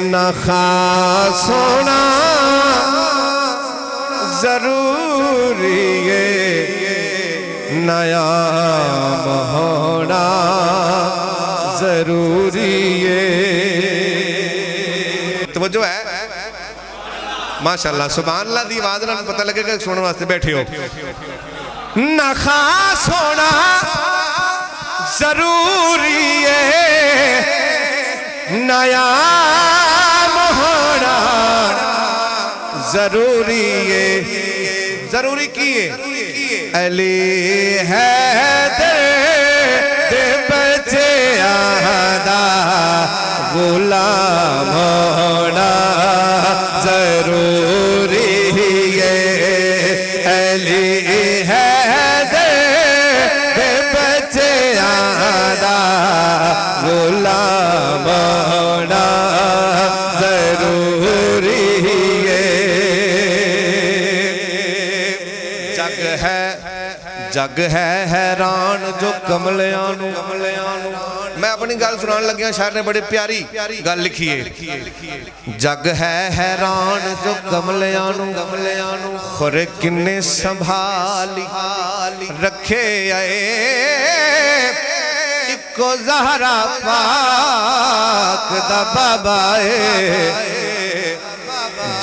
ना खास होना जरूरी है, नायाब होना जरूरी है। तवज्जो है माशाअल्लाह, सुभान अल्लाह दी आवाज़ नाल पता लगेगा सुनने वास्ते बैठे हो। ना खास होना जरूरी है, नायाब होना जरूरी है। जरूरी की है अली है दे बचे आदा गुलाम होना जरूरी है। अली है दे बचे आदा गुलाम होना जरूरी है। जग है हैरान जो कमलियां नू। मैं अपनी गल सुनान लग्या, शायर ने बड़ी प्यारी गल लिखी है। जग है हैरान जो कमलियां नू, खुरे किन्ने संभाली रखे आए। इको ज़हरा पाक दा बाबा है,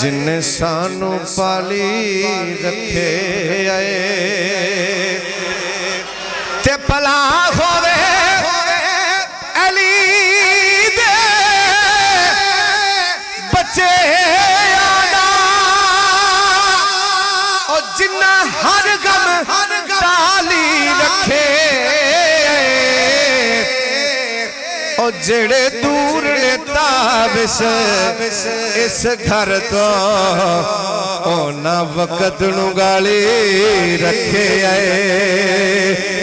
जिन्ने सानू पाली रखे आए। ते भला होवे अली दे बच्चे आना, और जिन्ना हर गम ताली रखे। और जेड़े दूर ने ताबिश इस घर तो ओना वक्त नू गाली रखे आए।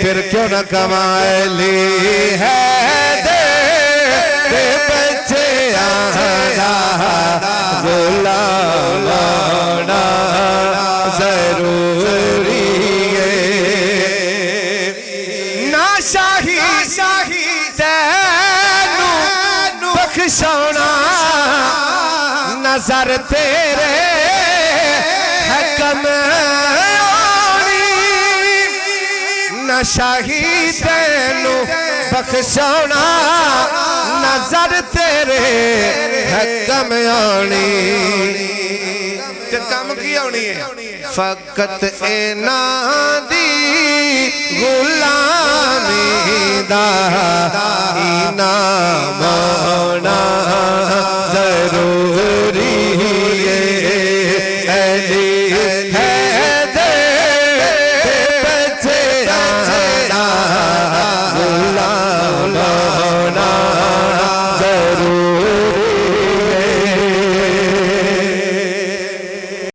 फिर क्यों न कमाली है दे बच्चे आना गुलाम होना जरूरी है। ना शाही बख्शौना नजर तेरे है कमौनी। न शाही तेनू बख्शौना नजर तेरे है कमौनी। ते कम की आनी है फकत इना दी गुलामी दा इनाम होना जरूरी है। अली है